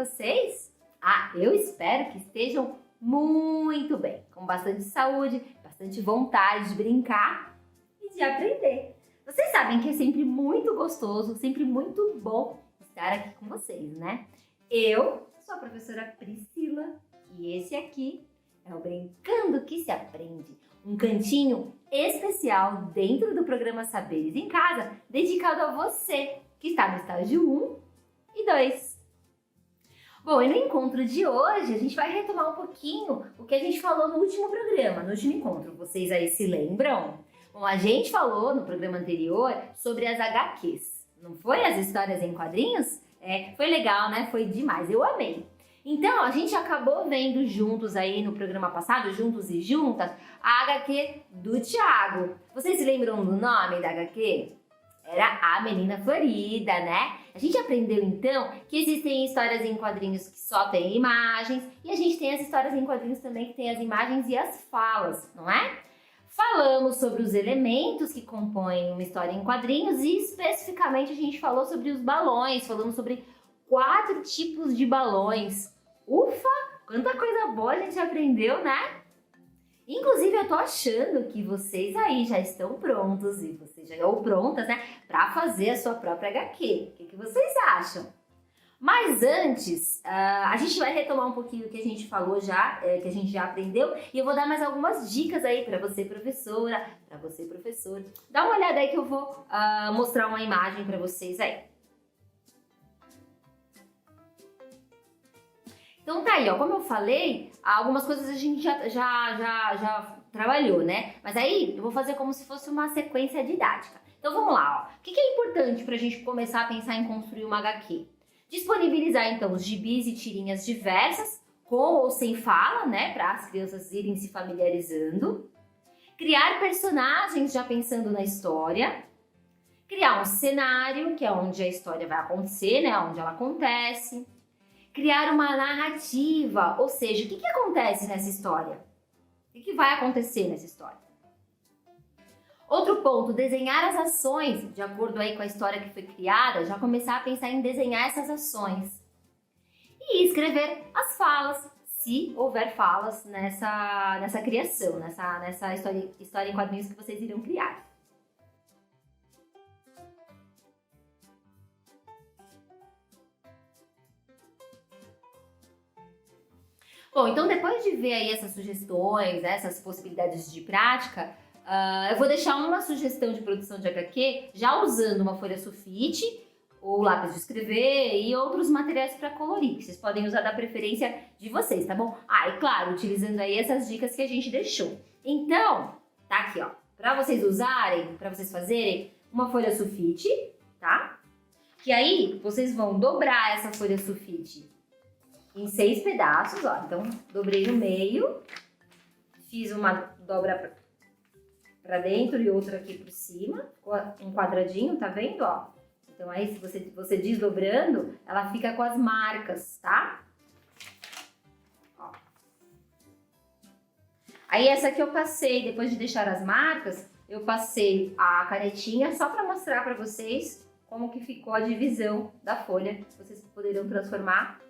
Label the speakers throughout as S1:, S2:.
S1: vocês? Eu espero que estejam muito bem, com bastante saúde, bastante vontade de brincar e de aprender. Vocês sabem que é sempre muito gostoso, sempre muito bom estar aqui com vocês, né? Eu sou a professora Priscila e esse aqui é o Brincando que se Aprende, um cantinho especial dentro do programa Saberes em Casa, dedicado a você que está no estágio 1 e 2. Bom, e no encontro de hoje a gente vai retomar um pouquinho o que a gente falou no último programa, no último encontro. Vocês aí se lembram? Bom, a gente falou no programa anterior sobre as HQs, não foi? As histórias em quadrinhos? Foi legal, né? Foi demais, eu amei. Então, a gente acabou vendo juntos aí no programa passado, juntos e juntas, a HQ do Thiago. Vocês se lembram do nome da HQ? Era A Menina Florida, né? A gente aprendeu então que existem histórias em quadrinhos que só tem imagens e a gente tem as histórias em quadrinhos também que tem as imagens e as falas, não é? Falamos sobre os elementos que compõem uma história em quadrinhos e especificamente a gente falou sobre os balões, falamos sobre 4 tipos de balões. Ufa, quanta coisa boa a gente aprendeu, né? Inclusive, eu tô achando que vocês aí já estão prontos e vocês já estão prontas, né, para fazer a sua própria HQ. O que vocês acham? Mas antes, a gente vai retomar um pouquinho o que a gente falou já, que a gente já aprendeu, e eu vou dar mais algumas dicas aí para você, professora, para você, professor. Dá uma olhada aí que eu vou mostrar uma imagem para vocês aí. Então tá aí, ó, como eu falei, algumas coisas a gente já trabalhou, né? Mas aí eu vou fazer como se fosse uma sequência didática. Então vamos lá, ó. O que é importante pra gente começar a pensar em construir uma HQ? Disponibilizar então os gibis e tirinhas diversas, com ou sem fala, né? Para as crianças irem se familiarizando. Criar personagens já pensando na história. Criar um cenário, que é onde a história vai acontecer, né? Onde ela acontece. Criar uma narrativa, ou seja, o que acontece nessa história? O que vai acontecer nessa história? Outro ponto, desenhar as ações, de acordo aí com a história que foi criada, já começar a pensar em desenhar essas ações. E escrever as falas, se houver falas nessa criação, nessa história em quadrinhos que vocês irão criar. Bom, então depois de ver aí essas sugestões, essas possibilidades de prática, eu vou deixar uma sugestão de produção de HQ já usando uma folha sulfite, ou lápis de escrever e outros materiais para colorir, que vocês podem usar da preferência de vocês, tá bom? E claro, utilizando aí essas dicas que a gente deixou. Então, tá aqui, ó, para vocês usarem, para vocês fazerem uma folha sulfite, tá? Que aí vocês vão dobrar essa folha sulfite em 6 pedaços, ó. Então, dobrei no meio, fiz uma dobra pra dentro e outra aqui por cima, ficou um quadradinho, tá vendo, ó? Então, aí, se você desdobrando, ela fica com as marcas, tá? Ó. Aí, essa aqui eu passei, depois de deixar as marcas, eu passei a canetinha só pra mostrar pra vocês como que ficou a divisão da folha, que vocês poderão transformar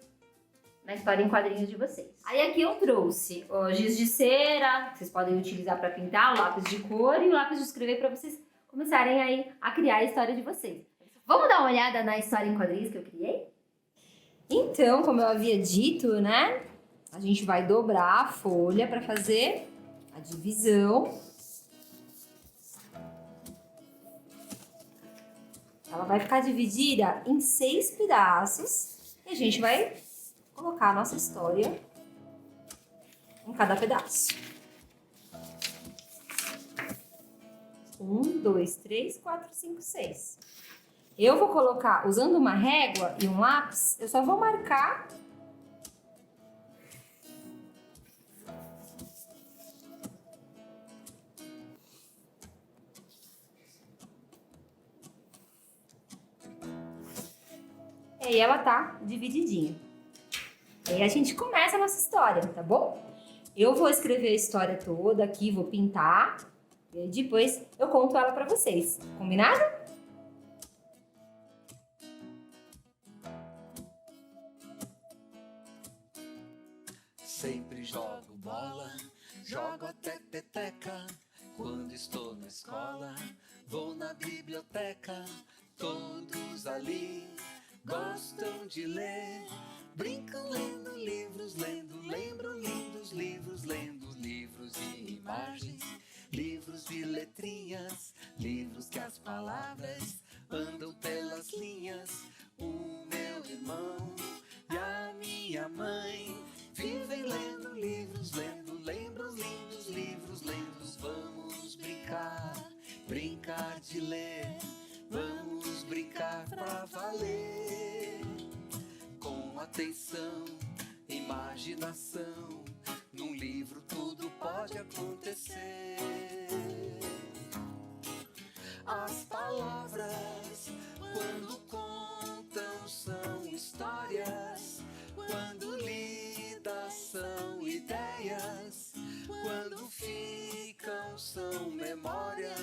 S1: na história em quadrinhos de vocês. Aí aqui eu trouxe o giz de cera, que vocês podem utilizar para pintar, o lápis de cor e o lápis de escrever para vocês começarem aí a criar a história de vocês. Vamos dar uma olhada na história em quadrinhos que eu criei? Então, como eu havia dito, né? A gente vai dobrar a folha para fazer a divisão. Ela vai ficar dividida em 6 pedaços e a gente vai colocar a nossa história em cada pedaço. 1, 2, 3, 4, 5, 6. Eu vou colocar, usando uma régua e um lápis, eu só vou marcar e aí ela tá divididinha. Aí a gente começa a nossa história, tá bom? Eu vou escrever a história toda aqui, vou pintar, e aí depois eu conto ela pra vocês. Combinado?
S2: sempre jogo bola, jogo até peteca. Quando estou na escola, vou na biblioteca. Todos ali gostam de ler, brincam lendo livros, lembram lindos livros, lendo livros de imagens, livros de letrinhas, livros que as palavras andam pelas linhas. O meu irmão e a minha mãe vivem lendo livros, lembram lindos livros, vamos brincar de ler, vamos brincar pra valer. Com atenção, imaginação, num livro tudo pode acontecer. As palavras, quando contam, são histórias. Quando lidas, são ideias. Quando ficam, são memórias.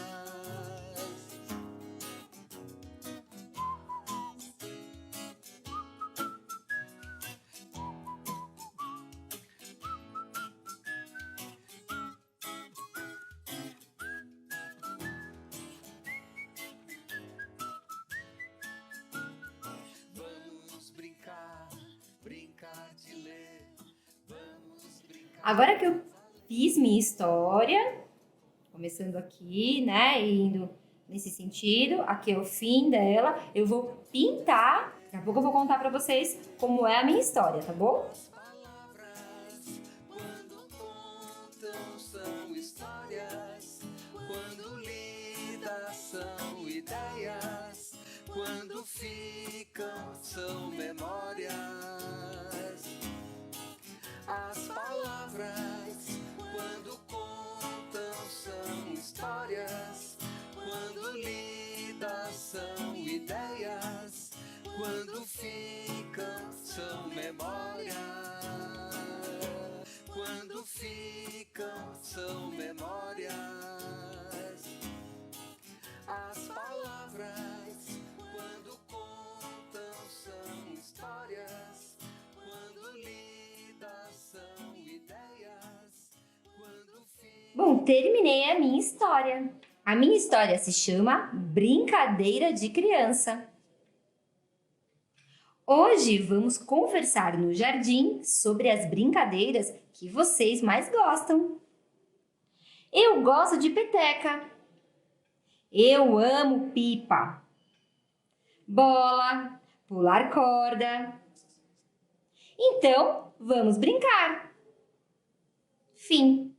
S2: Brincar de ler, vamos brincar.
S1: Agora que eu fiz minha história, começando aqui, né, e indo nesse sentido, aqui é o fim dela, eu vou pintar. Daqui a pouco eu vou contar pra vocês como é a minha história, tá bom?
S2: As palavras, quando contam, são histórias. Quando lidas, são ideias. Quando ficam, são memórias. As palavras, quando contam, são histórias. Quando lidas, são ideias. Quando ficam, são memórias. Quando ficam, são memórias. As palavras, quando contam, são histórias. Quando lidas, são ideias. Quando ficam...
S1: Bom, terminei a minha história. A minha história se chama Brincadeira de Criança. Hoje vamos conversar no jardim sobre as brincadeiras que vocês mais gostam. Eu gosto de peteca. Eu amo pipa, bola, pular corda. Então, vamos brincar. Fim.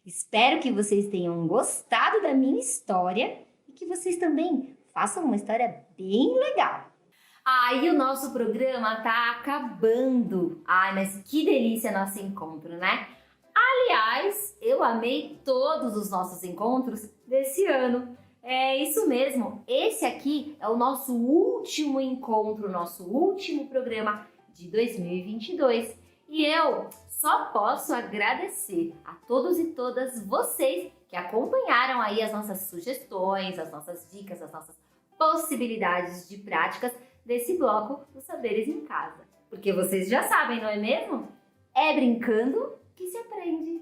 S1: Espero que vocês tenham gostado da minha história e que vocês também façam uma história bem legal. Ai, o nosso programa tá acabando. Ai, mas que delícia nosso encontro, né? Aliás, eu amei todos os nossos encontros desse ano. É isso mesmo, esse aqui é o nosso último encontro, nosso último programa de 2022. E eu só posso agradecer a todos e todas vocês que acompanharam aí as nossas sugestões, as nossas dicas, as nossas possibilidades de práticas desse bloco dos Saberes em Casa. Porque vocês já sabem, não é mesmo? É brincando que se aprende.